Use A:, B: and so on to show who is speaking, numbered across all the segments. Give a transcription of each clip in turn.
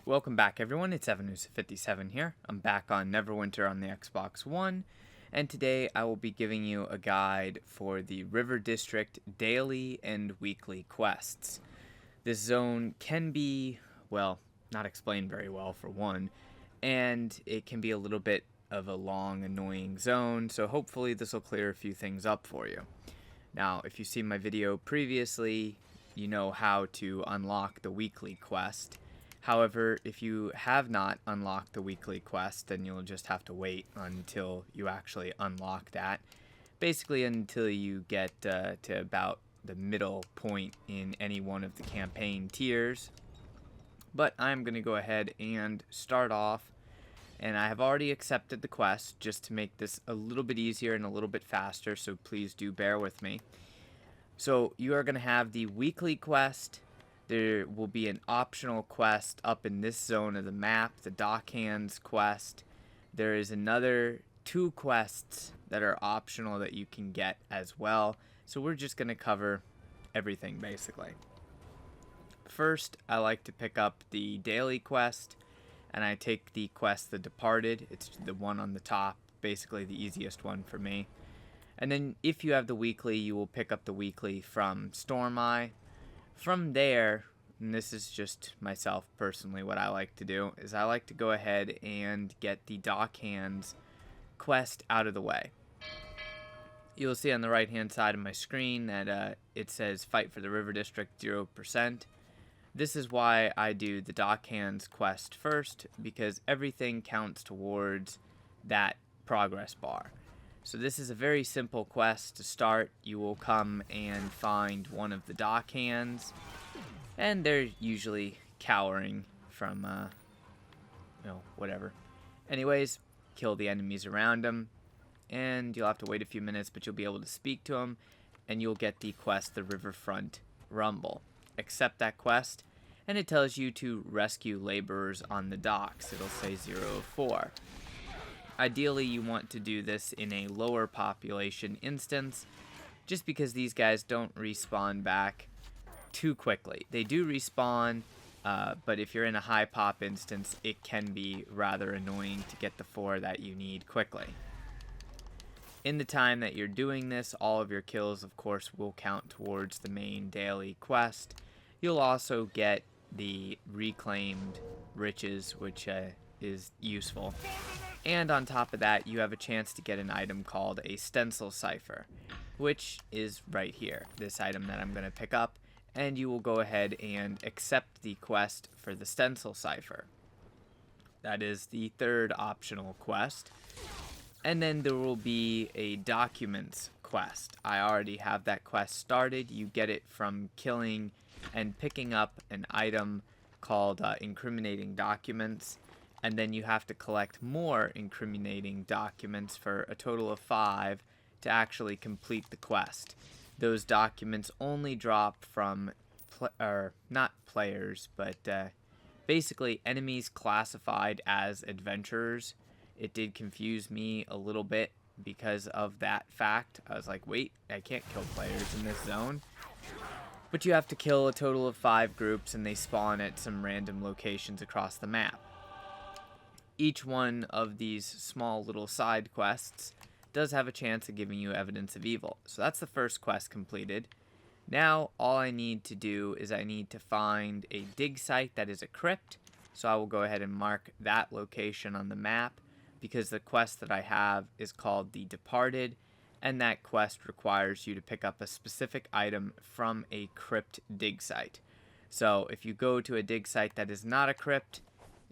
A: Welcome back everyone, it's Evanusa57 here. I'm back on Neverwinter on the Xbox One, and today I will be giving you a guide for the River District daily and weekly quests. This zone can be, well, not explained very well for one, and it can be a little bit of a long, annoying zone, so hopefully this will clear a few things up for you. Now, if you've seen my video previously, you know how to unlock the weekly quest. However, if you have not unlocked the weekly quest, then you'll just have to wait until you actually unlock that. Basically until you get to about the middle point in any one of the campaign tiers. But I'm going to go ahead and start off. And I have already accepted the quest just to make this a little bit easier and a little bit faster, so please do bear with me. So you are going to have the weekly quest. There will be an optional quest up in this zone of the map, the Dockhands quest. There is another 2 quests that are optional that you can get as well. So we're just going to cover everything basically. First, I like to pick up the daily quest, and I take the quest The Departed. It's the one on the top, basically the easiest one for me. And then if you have the weekly, you will pick up the weekly from Stormeye. From there, and this is just myself personally, what I like to do is I like to go ahead and get the Dockhands quest out of the way. You'll see on the right hand side of my screen that it says fight for the River District 0%. This is why I do the Dockhands quest first, because everything counts towards that progress bar. So this is a very simple quest to start. You will come and find one of the Dockhands, and they're usually cowering from, whatever. Anyways, kill the enemies around them, and you'll have to wait a few minutes, but you'll be able to speak to them, and you'll get the quest, the Riverfront Rumble. Accept that quest, and it tells you to rescue laborers on the docks. It'll say 004. Ideally, you want to do this in a lower population instance, just because these guys don't respawn back too quickly. They do respawn, but if you're in a high pop instance, it can be rather annoying to get the 4 that you need quickly. In the time that you're doing this, all of your kills, of course, will count towards the main daily quest. You'll also get the reclaimed riches, which is useful. And on top of that, you have a chance to get an item called a stencil cipher, which is right here, this item that I'm going to pick up, and you will go ahead and accept the quest for the stencil cipher. That is the 3rd optional quest. And then there will be a documents quest. I already have that quest started. You get it from killing and picking up an item called incriminating documents. And then you have to collect more incriminating documents for a total of 5 to actually complete the quest. Those documents only drop from, not players, but basically enemies classified as adventurers. It did confuse me a little bit because of that fact. I was like, wait, I can't kill players in this zone. But you have to kill a total of 5 groups, and they spawn at some random locations across the map. Each one of these small little side quests does have a chance of giving you evidence of evil. So that's the first quest completed. Now all I need to do is I need to find a dig site that is a crypt. So I will go ahead and mark that location on the map, because the quest that I have is called The Departed, and that quest requires you to pick up a specific item from a crypt dig site. So if you go to a dig site that is not a crypt,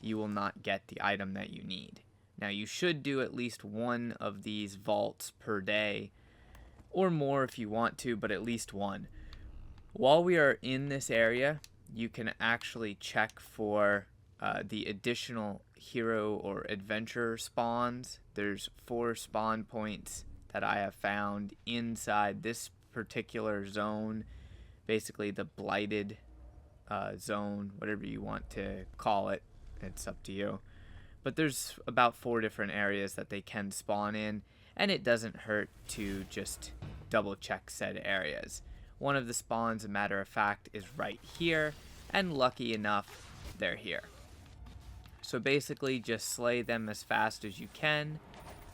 A: you will not get the item that you need. Now you should do at least one of these vaults per day, or more if you want to, but at least one. While we are in this area, you can actually check for the additional hero or adventurer spawns. There's 4 spawn points that I have found inside this particular zone, basically the blighted zone, whatever you want to call it. It's up to you. But there's about 4 different areas that they can spawn in, and it doesn't hurt to just double check said areas. One of the spawns, a matter of fact, is right here, and lucky enough, they're here. So basically just slay them as fast as you can,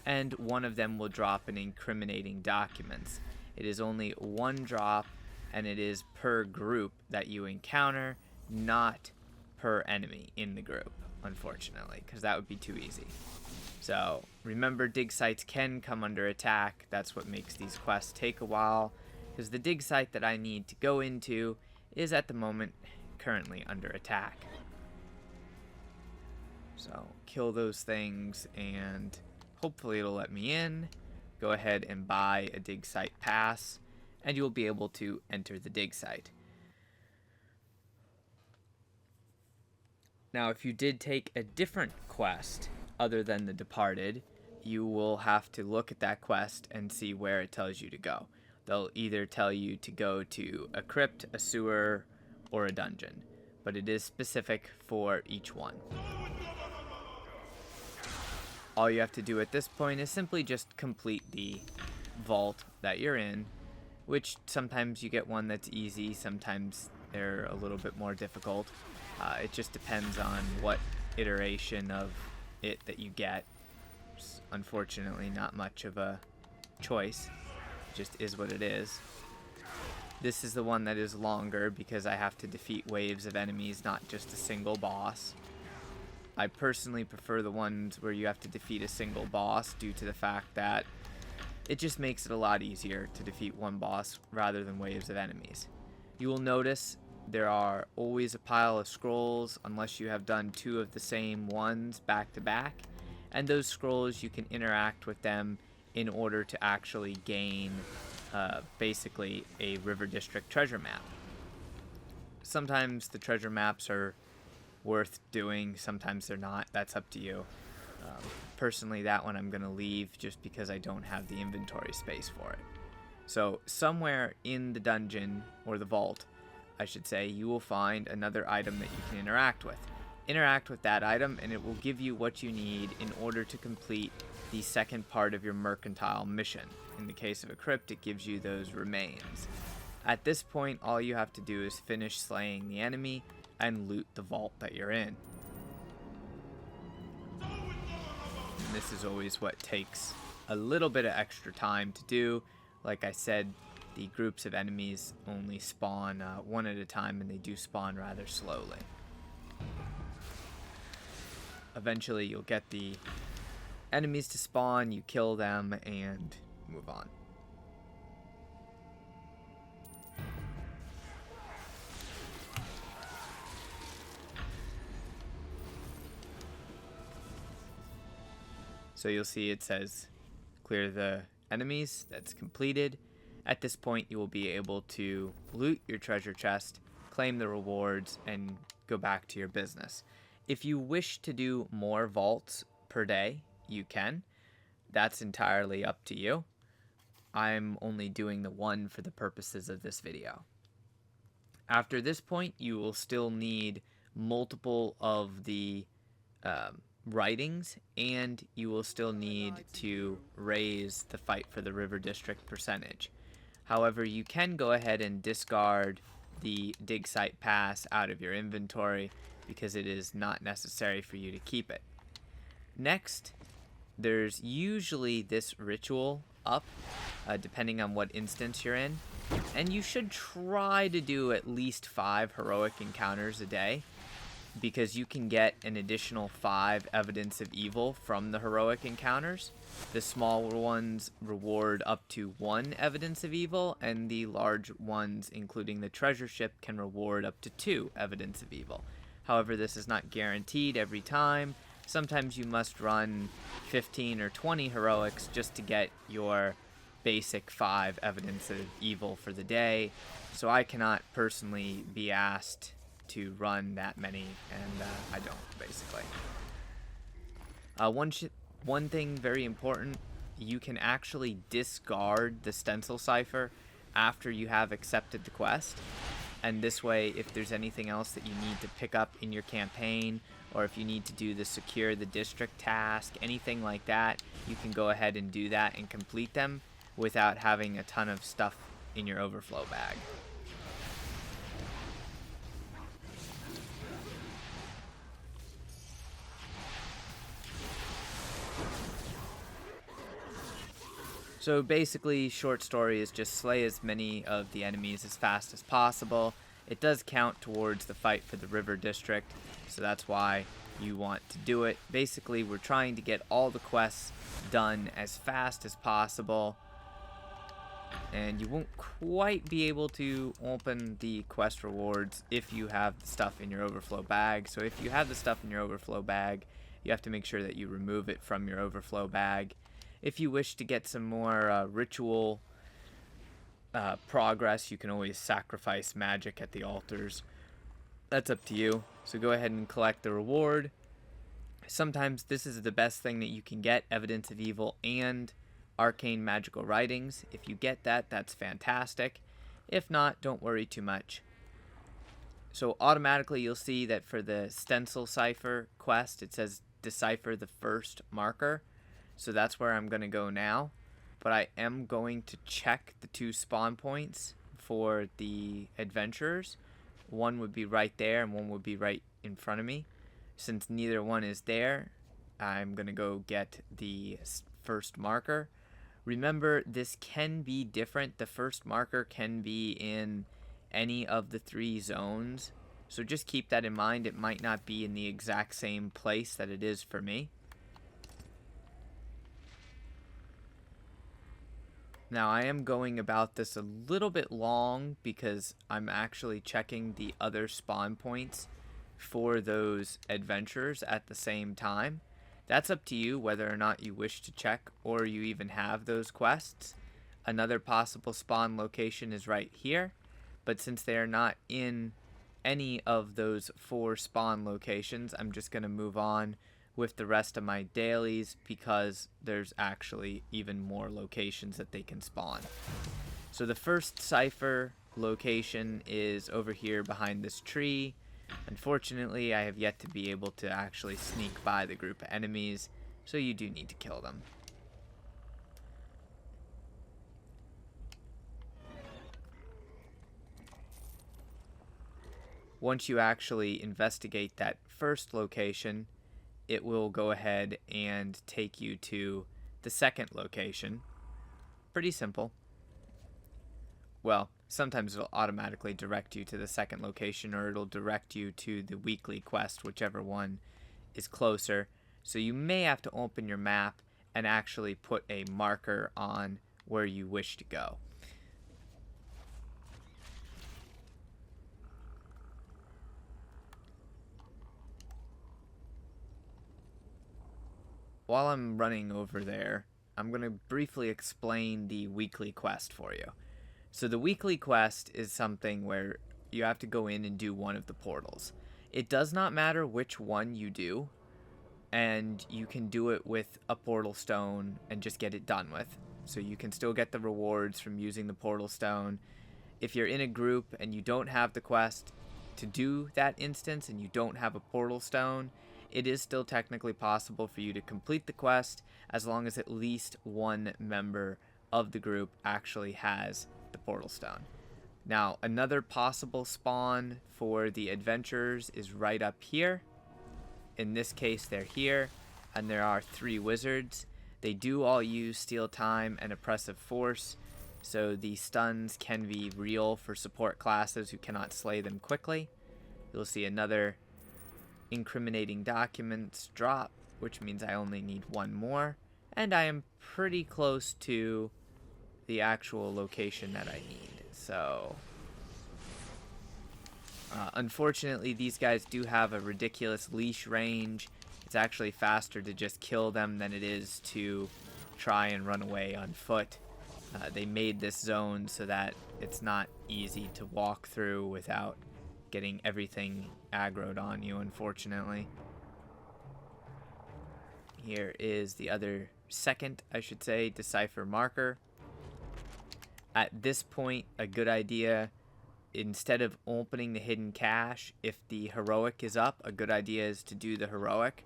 A: and one of them will drop an incriminating documents. It is only one drop, and it is per group that you encounter, not per enemy in the group, unfortunately, because that would be too easy. So remember, dig sites can come under attack. That's what makes these quests take a while, because the dig site that I need to go into is at the moment currently under attack. So kill those things and hopefully it'll let me in. Go ahead and buy a dig site pass and you'll be able to enter the dig site. Now, if you did take a different quest other than the Departed, you will have to look at that quest and see where it tells you to go. They'll either tell you to go to a crypt, a sewer, or a dungeon, but it is specific for each one. All you have to do at this point is simply just complete the vault that you're in, which sometimes you get one that's easy, sometimes they're a little bit more difficult. It just depends on what iteration of it that you get. It's unfortunately not much of a choice. It just is what it is. This is the one that is longer because I have to defeat waves of enemies, not just a single boss. I personally prefer the ones where you have to defeat a single boss due to the fact that it just makes it a lot easier to defeat one boss rather than waves of enemies. You will notice there are always a pile of scrolls unless you have done two of the same ones back to back, and those scrolls you can interact with them in order to actually gain basically a River District treasure map. Sometimes the treasure maps are worth doing, sometimes they're not. That's up to you. Personally, that one I'm going to leave just because I don't have the inventory space for it. So somewhere in the dungeon, or the vault, I should say, you will find another item that you can interact with. Interact with that item and it will give you what you need in order to complete the second part of your mercantile mission. In the case of a crypt, it gives you those remains. At this point, all you have to do is finish slaying the enemy and loot the vault that you're in. And this is always what takes a little bit of extra time to do. Like I said, the groups of enemies only spawn one at a time, and they do spawn rather slowly. Eventually you'll get the enemies to spawn, you kill them, and move on. So you'll see it says clear the enemies. That's completed. At this point you will be able to loot your treasure chest, claim the rewards, and go back to your business. If you wish to do more vaults per day, you can. That's entirely up to you. I'm only doing the one for the purposes of this video. After this point, you will still need multiple of the writings, and you will still need to raise the fight for the River District percentage. However, you can go ahead and discard the dig site pass out of your inventory because it is not necessary for you to keep it. Next, there's usually this ritual up, depending on what instance you're in, and you should try to do at least 5 heroic encounters a day, because you can get an additional 5 evidence of evil from the heroic encounters. The small ones reward up to 1 evidence of evil, and the large ones, including the treasure ship, can reward up to 2 evidence of evil. However, this is not guaranteed every time. Sometimes you must run 15 or 20 heroics just to get your basic 5 evidence of evil for the day. So I cannot personally be asked to run that many, and I don't, basically. One thing very important, you can actually discard the stencil cipher after you have accepted the quest, and this way, if there's anything else that you need to pick up in your campaign, or if you need to do the secure the district task, anything like that, you can go ahead and do that and complete them without having a ton of stuff in your overflow bag. So basically, short story is just slay as many of the enemies as fast as possible. It does count towards the fight for the River District, so that's why you want to do it. Basically, we're trying to get all the quests done as fast as possible, and you won't quite be able to open the quest rewards if you have the stuff in your overflow bag. So if you have the stuff in your overflow bag, you have to make sure that you remove it from your overflow bag. If you wish to get some more ritual progress, you can always sacrifice magic at the altars. That's up to you. So go ahead and collect the reward. Sometimes this is the best thing that you can get, Evidence of Evil and Arcane Magical Writings. If you get that, that's fantastic. If not, don't worry too much. So automatically you'll see that for the Stencil Cipher quest, it says decipher the first marker. So that's where I'm going to go now. But I am going to check the 2 spawn points for the adventurers. One would be right there and one would be right in front of me. Since neither one is there, I'm going to go get the first marker. Remember, this can be different. The first marker can be in any of the 3 zones. So just keep that in mind. It might not be in the exact same place that it is for me. Now, I am going about this a little bit long because I'm actually checking the other spawn points for those adventures at the same time. That's up to you whether or not you wish to check or you even have those quests. Another possible spawn location is right here, but since they are not in any of those 4 spawn locations, I'm just going to move on with the rest of my dailies because there's actually even more locations that they can spawn. So the first cipher location is over here behind this tree. Unfortunately, I have yet to be able to actually sneak by the group of enemies, so you do need to kill them. Once you actually investigate that first location, it will go ahead and take you to the second location. Pretty simple. Well, sometimes it'll automatically direct you to the second location, or it'll direct you to the weekly quest, whichever one is closer. So you may have to open your map and actually put a marker on where you wish to go. While I'm running over there, I'm going to briefly explain the weekly quest for you. So the weekly quest is something where you have to go in and do one of the portals. It does not matter which one you do, and you can do it with a portal stone and just get it done with. So you can still get the rewards from using the portal stone. If you're in a group and you don't have the quest to do that instance and you don't have a portal stone, it is still technically possible for you to complete the quest as long as at least one member of the group actually has the portal stone. Now, another possible spawn for the adventurers is right up here. In this case, they're here, and there are 3 wizards. They do all use Steal Time and Oppressive Force, so the stuns can be real for support classes who cannot slay them quickly. You'll see another incriminating documents drop, which means I only need 1 more, and I am pretty close to the actual location that I need. So unfortunately, these guys do have a ridiculous leash range. It's actually faster to just kill them than it is to try and run away on foot. They made this zone so that it's not easy to walk through without getting everything aggroed on you, unfortunately. Here is the other second, I should say, decipher marker. At this point, a good idea, instead of opening the hidden cache, if the heroic is up, a good idea is to do the heroic.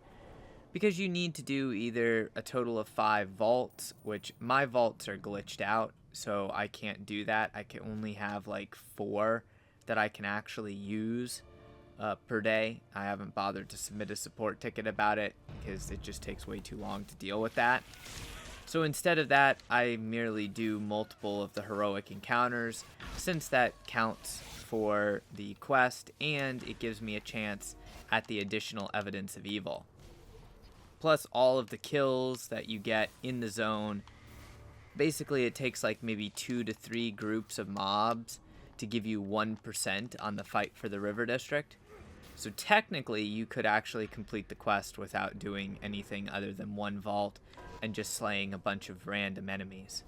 A: Because you need to do either a total of 5 vaults, which my vaults are glitched out, so I can't do that. I can only have like 4 that I can actually use per day. I haven't bothered to submit a support ticket about it because it just takes way too long to deal with that. So instead of that, I merely do multiple of the heroic encounters, since that counts for the quest and it gives me a chance at the additional evidence of evil. Plus all of the kills that you get in the zone. Basically, it takes like maybe 2 to 3 groups of mobs to give you 1% on the fight for the River District. So technically, you could actually complete the quest without doing anything other than one vault and just slaying a bunch of random enemies.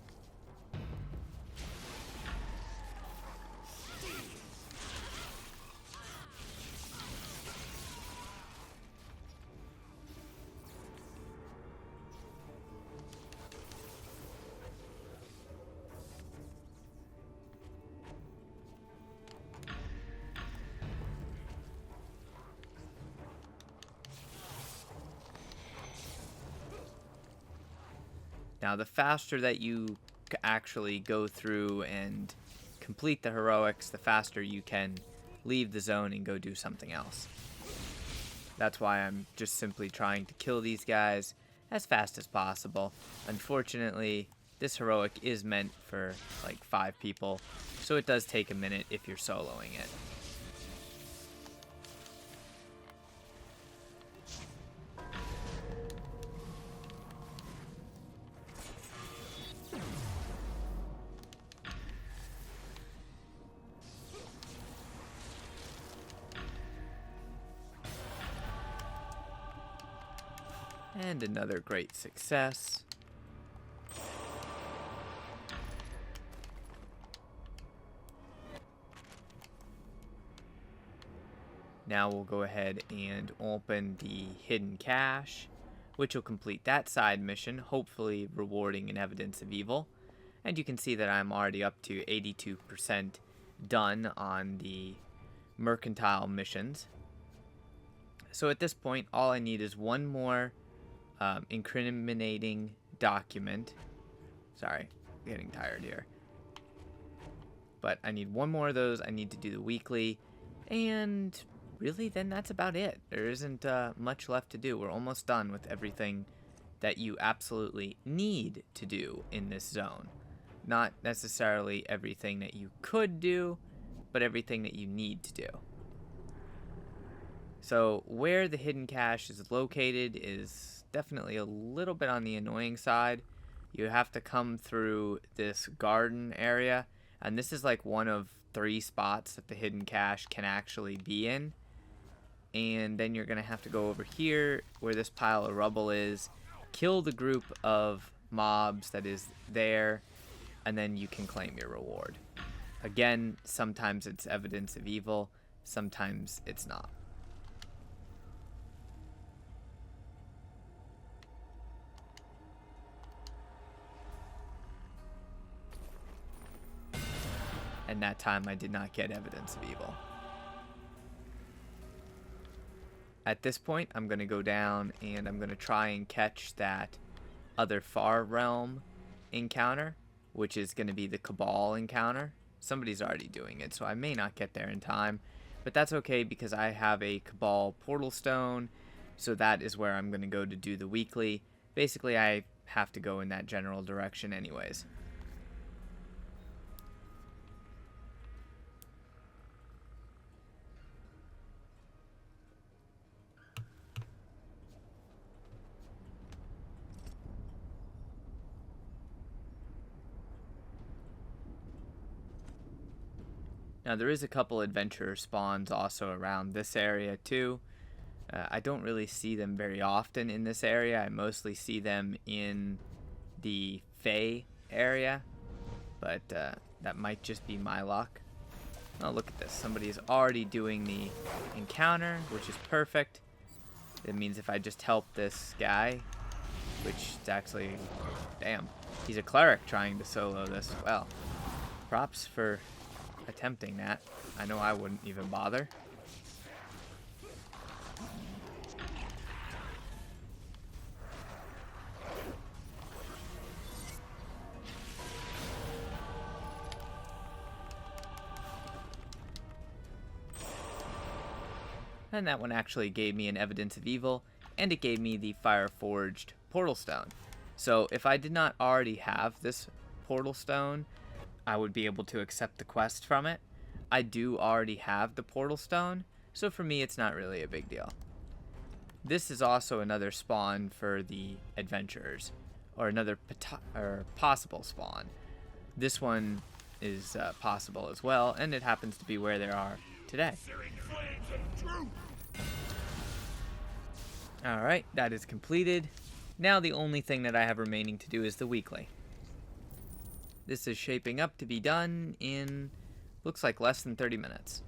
A: Now, the faster that you actually go through and complete the heroics, the faster you can leave the zone and go do something else. That's why I'm just simply trying to kill these guys as fast as possible. Unfortunately, this heroic is meant for like 5 people, so it does take a minute if you're soloing it. And another great success. Now we'll go ahead and open the hidden cache, which will complete that side mission, hopefully rewarding an evidence of evil. And you can see that I'm already up to 82% done on the mercantile missions. So at this point, all I need is one more incriminating document. Sorry, I'm getting tired here. But I need one more of those. I need to do the weekly. And really, then that's about it. There isn't much left to do. We're almost done with everything that you absolutely need to do in this zone. Not necessarily everything that you could do, but everything that you need to do. So where the hidden cache is located is definitely a little bit on the annoying side. You have to come through this garden area, and this is like one of 3 spots that the hidden cache can actually be in. And then you're going to have to go over here where this pile of rubble is, kill the group of mobs that is there, and then you can claim your reward. Again, sometimes it's evidence of evil, sometimes it's not. And that time I did not get evidence of evil. At this point, I'm going to go down and I'm going to try and catch that other Far Realm encounter, which is going to be the Cabal encounter. Somebody's already doing it, so I may not get there in time. But that's okay because I have a Cabal portal stone, so that is where I'm going to go to do the weekly. Basically, I have to go in that general direction anyways. Now there is a couple adventurer spawns also around this area too. I don't really see them very often in this area. I mostly see them in the Fae area, but that might just be my luck. Oh, look at this. Somebody's already doing the encounter, which is perfect. It means if I just help this guy, which is actually, damn, he's a cleric trying to solo this. Well, props for attempting that. I know I wouldn't even bother. And that one actually gave me an evidence of evil, and it gave me the fire forged portal stone. So if I did not already have this portal stone, I would be able to accept the quest from it. I do already have the portal stone, so for me it's not really a big deal. This is also another spawn for the adventurers, or another possible spawn. This one is possible as well, and it happens to be where they are today. Alright, that is completed. Now the only thing that I have remaining to do is the weekly. This is shaping up to be done in, looks like, less than 30 minutes.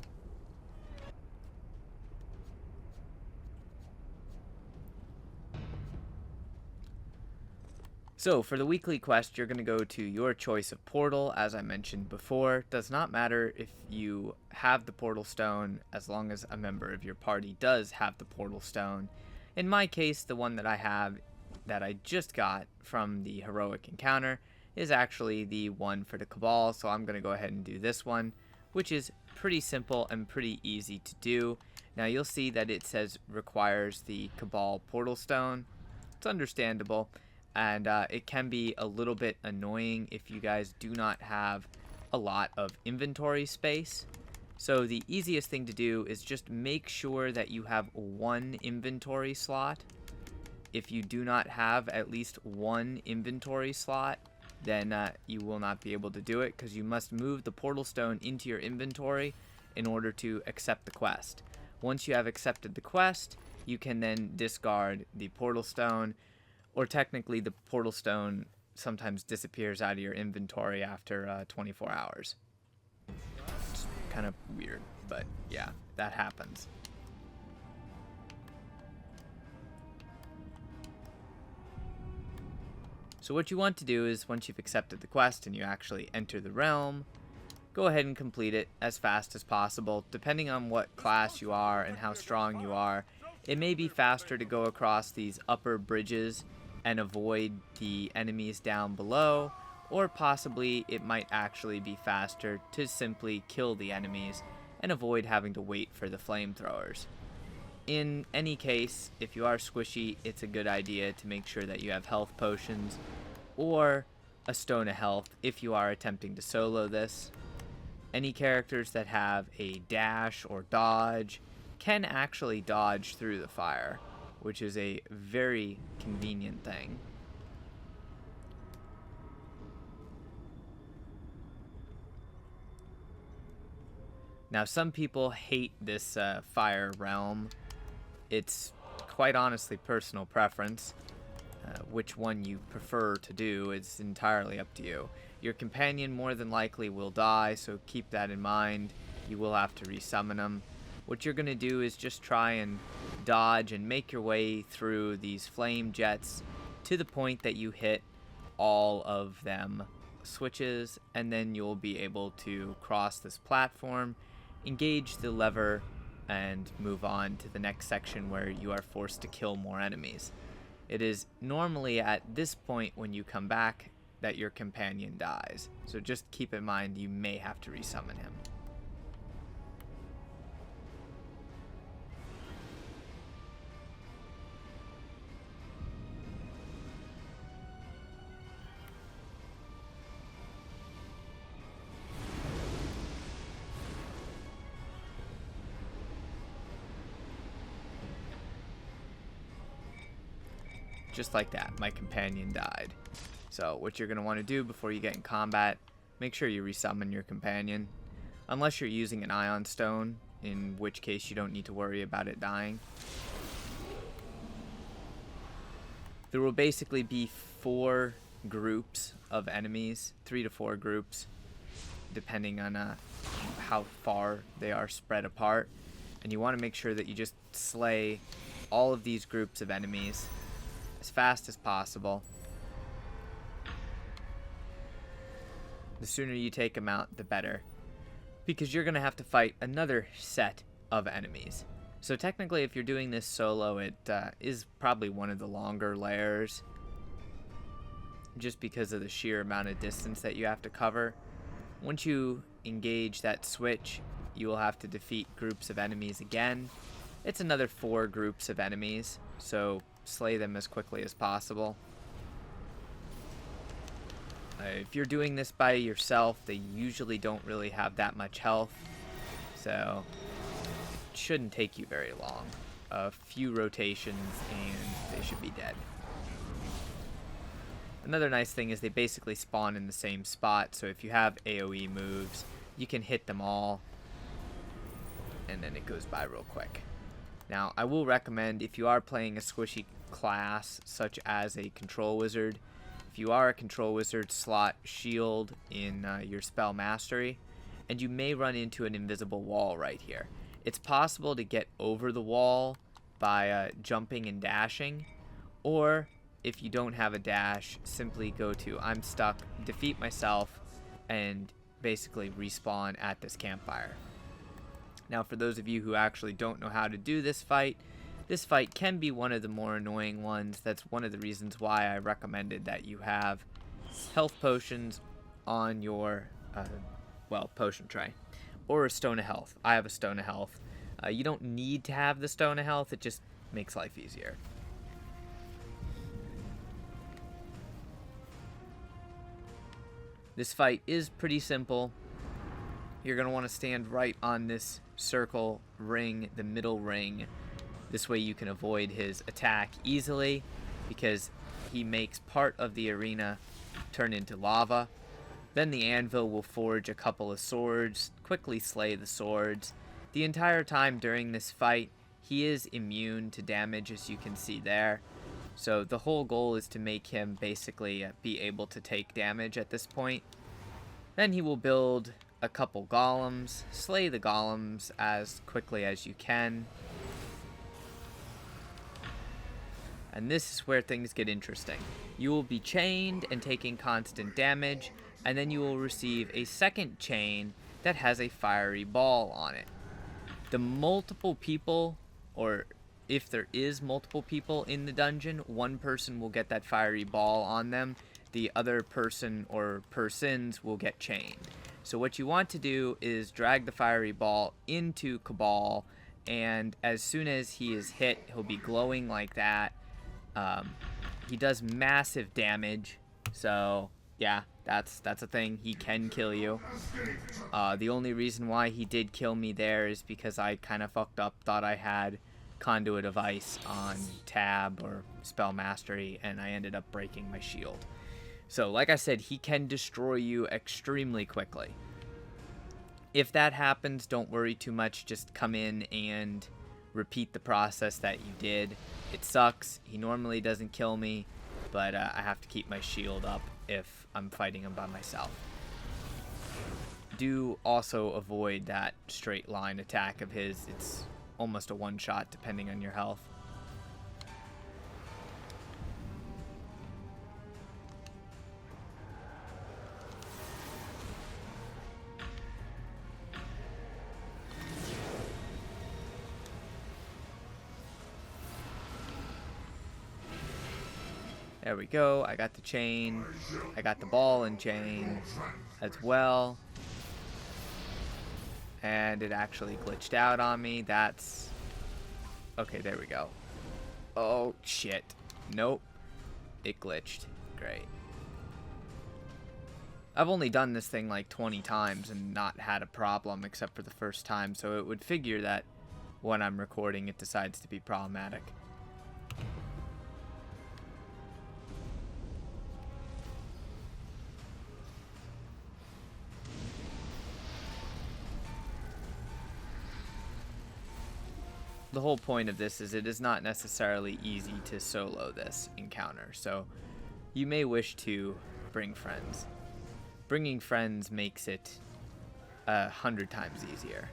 A: So for the weekly quest, you're going to go to your choice of portal. As I mentioned before, does not matter if you have the portal stone, as long as a member of your party does have the portal stone. In my case, the one that I have, that I just got from the heroic encounter, is actually the one for the Cabal, so I'm going to go ahead and do this one, which is pretty simple and pretty easy to do. Now you'll see that it says requires the Cabal portal stone. It's understandable. And it can be a little bit annoying if you guys do not have a lot of inventory space. So the easiest thing to do is just make sure that you have one inventory slot. If you do not have at least one inventory slot, then you will not be able to do it, because you must move the portal stone into your inventory in order to accept the quest. Once you have accepted the quest, you can then discard the portal stone. Or technically, the portal stone sometimes disappears out of your inventory after 24 hours. It's kind of weird, but yeah, that happens. So what you want to do is, once you've accepted the quest and you actually enter the realm, go ahead and complete it as fast as possible. Depending on what class you are and how strong you are, it may be faster to go across these upper bridges and avoid the enemies down below, or possibly it might actually be faster to simply kill the enemies and avoid having to wait for the flamethrowers. In any case, if you are squishy, it's a good idea to make sure that you have health potions or a stone of health if you are attempting to solo this. Any characters that have a dash or dodge can actually dodge through the fire, which is a very convenient thing. Now, some people hate this fire realm. It's quite honestly personal preference. Which one you prefer to do is entirely up to you. Your companion more than likely will die, so keep that in mind. You will have to resummon them. What you're going to do is just try and dodge and make your way through these flame jets to the point that you hit all of them switches, and then you'll be able to cross this platform, engage the lever, and move on to the next section where you are forced to kill more enemies. It is normally at this point when you come back that your companion dies, so just keep in mind you may have to resummon him. Just like that, my companion died. So what you're going to want to do before you get in combat, make sure you resummon your companion. Unless you're using an ion stone, in which case you don't need to worry about it dying. There will basically be 4 groups of enemies, 3 to 4 groups, depending on how far they are spread apart. And you want to make sure that you just slay all of these groups of enemies as fast as possible. The sooner you take them out, the better, because you're going to have to fight another set of enemies. So technically, if you're doing this solo, it is probably one of the longer layers, just because of the sheer amount of distance that you have to cover. Once you engage that switch, you will have to defeat groups of enemies again. It's another 4 groups of enemies, so slay them as quickly as possible. If you're doing this by yourself, they usually don't really have that much health, so it shouldn't take you very long. A few rotations and they should be dead. Another nice thing is they basically spawn in the same spot, so if you have AoE moves, you can hit them all, and then it goes by real quick. Now, I will recommend, if you are playing a squishy class, such as a control wizard, if you are a control wizard, slot shield in your spell mastery, and you may run into an invisible wall right here. It's possible to get over the wall by jumping and dashing, or if you don't have a dash, simply go to I'm stuck, defeat myself, and basically respawn at this campfire. Now, for those of you who actually don't know how to do this fight can be one of the more annoying ones. That's one of the reasons why I recommended that you have health potions on your, potion tray. Or a stone of health. I have a stone of health. You don't need to have the stone of health, it just makes life easier. This fight is pretty simple. You're going to want to stand right on this circle ring, the middle ring. This way you can avoid his attack easily, because he makes part of the arena turn into lava. Then the anvil will forge a couple of swords, quickly slay the swords. The entire time during this fight, he is immune to damage, as you can see there. So the whole goal is to make him basically be able to take damage at this point. Then he will build a couple golems, slay the golems as quickly as you can. And this is where things get interesting. You will be chained and taking constant damage, and then you will receive a second chain that has a fiery ball on it. The multiple people, or if there is multiple people in the dungeon, one person will get that fiery ball on them. The other person or persons will get chained. So what you want to do is drag the fiery ball into Cabal, and as soon as he is hit, he'll be glowing like that. He does massive damage, so yeah, that's a thing. He can kill you. The only reason why he did kill me there is because I kind of fucked up, thought I had Conduit of Ice on tab or spell mastery, and I ended up breaking my shield. So like I said, he can destroy you extremely quickly. If that happens, don't worry too much. Just come in and repeat the process that you did. It sucks. He normally doesn't kill me, but I have to keep my shield up if I'm fighting him by myself. Do also avoid that straight line attack of his. It's almost a one-shot depending on your health. There we go. I got the chain. I got the ball and chain as well. And it actually glitched out on me. That's... Okay, there we go. Oh, shit. Nope. It glitched. Great. I've only done this thing like 20 times and not had a problem except for the first time, so it would figure that when I'm recording it decides to be problematic. The whole point of this is it is not necessarily easy to solo this encounter, so you may wish to bring friends. Bringing friends makes it 100 times easier.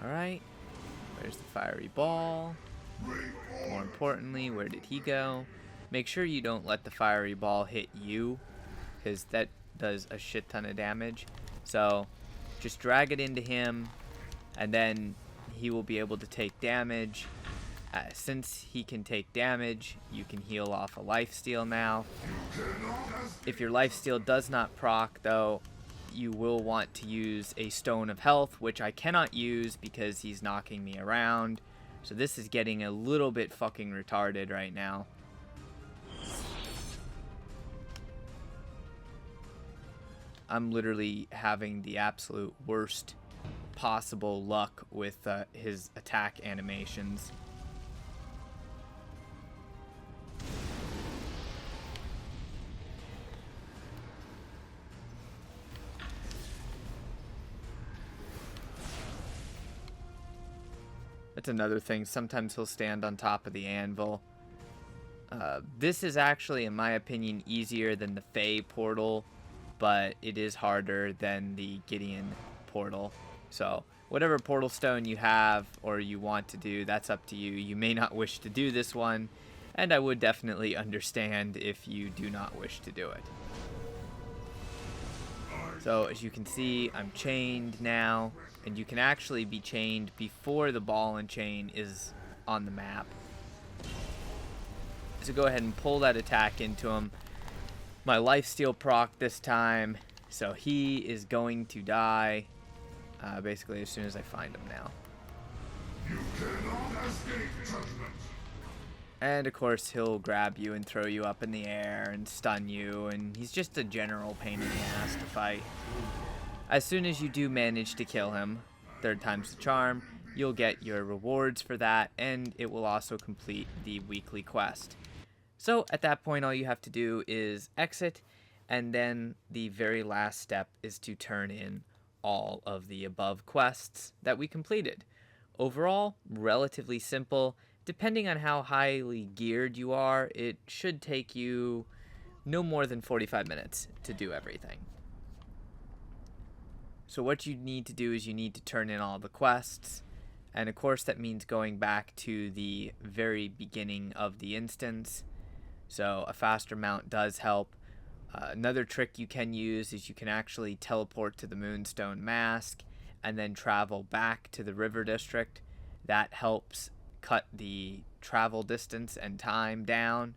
A: Alright. There's the fiery ball. More importantly, where did he go? Make sure you don't let the fiery ball hit you, because that does a shit ton of damage. So just drag it into him, and then he will be able to take damage. Since he can take damage, you can heal off a lifesteal now. If your lifesteal does not proc, though, you will want to use a Stone of Health, which I cannot use because he's knocking me around. So this is getting a little bit fucking retarded right now. I'm literally having the absolute worst possible luck with his attack animations. That's another thing. Sometimes he'll stand on top of the anvil. This is actually, in my opinion, easier than the Fae portal, but it is harder than the Gideon portal. So whatever portal stone you have or you want to do, that's up to you. You may not wish to do this one, and I would definitely understand if you do not wish to do it. So as you can see, I'm chained now, and you can actually be chained before the ball and chain is on the map. So go ahead and pull that attack into him. My lifesteal proc this time, so he is going to die basically as soon as I find him now. You cannot escape judgment. And of course he'll grab you and throw you up in the air and stun you, and he's just a general pain in the ass to fight. As soon as you do manage to kill him, 3rd time's the charm, you'll get your rewards for that, and it will also complete the weekly quest. So at that point all you have to do is exit, and then the very last step is to turn in all of the above quests that we completed. Overall, relatively simple. Depending on how highly geared you are, it should take you no more than 45 minutes to do everything. So what you need to do is you need to turn in all the quests, and of course that means going back to the very beginning of the instance. So a faster mount does help. Another trick you can use is you can actually teleport to the Moonstone Mask and then travel back to the River District. That helps cut the travel distance and time down.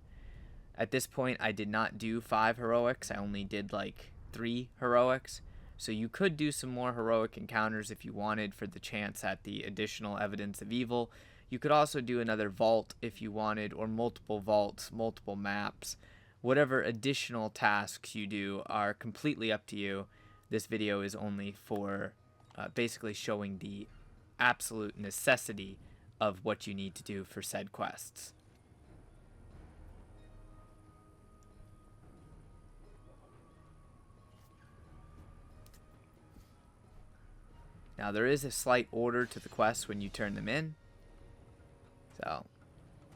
A: At this point I did not do 5 heroics, I only did like 3 heroics. So you could do some more heroic encounters if you wanted for the chance at the additional evidence of evil. You could also do another vault if you wanted, or multiple vaults, multiple maps. Whatever additional tasks you do are completely up to you. This video is only for basically showing the absolute necessity of what you need to do for said quests. Now there is a slight order to the quests when you turn them in. So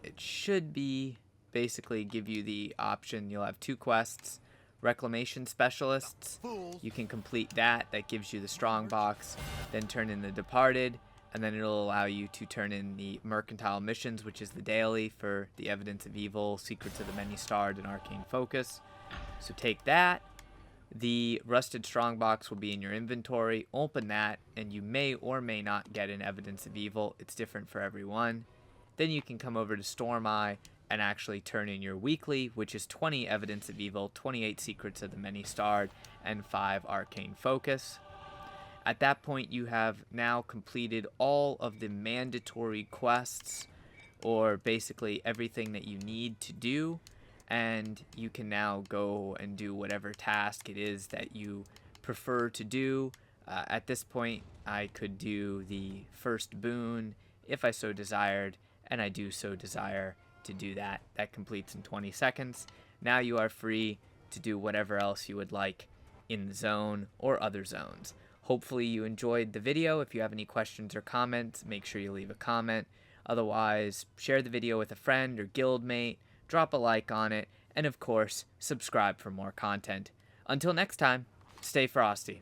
A: it should be basically give you the option. You'll have 2 quests. Reclamation Specialists. You can complete that. That gives you the strong box. Then turn in the Departed. And then it'll allow you to turn in the Mercantile Missions, which is the daily for the Evidence of Evil, Secrets of the Many-Starred, and Arcane Focus. So take that. The Rusted Strongbox will be in your inventory. Open that, and you may or may not get an Evidence of Evil. It's different for everyone. Then you can come over to Storm Eye and actually turn in your weekly, which is 20 Evidence of Evil, 28 Secrets of the Many-Starred, and 5 Arcane Focus. At that point, you have now completed all of the mandatory quests, or basically everything that you need to do, and you can now go and do whatever task it is that you prefer to do. At this point, I could do the first boon if I so desired, and I do so desire to do that. That completes in 20 seconds. Now you are free to do whatever else you would like in the zone or other zones. Hopefully you enjoyed the video. If you have any questions or comments, make sure you leave a comment. Otherwise, share the video with a friend or guildmate, drop a like on it, and of course, subscribe for more content. Until next time, stay frosty.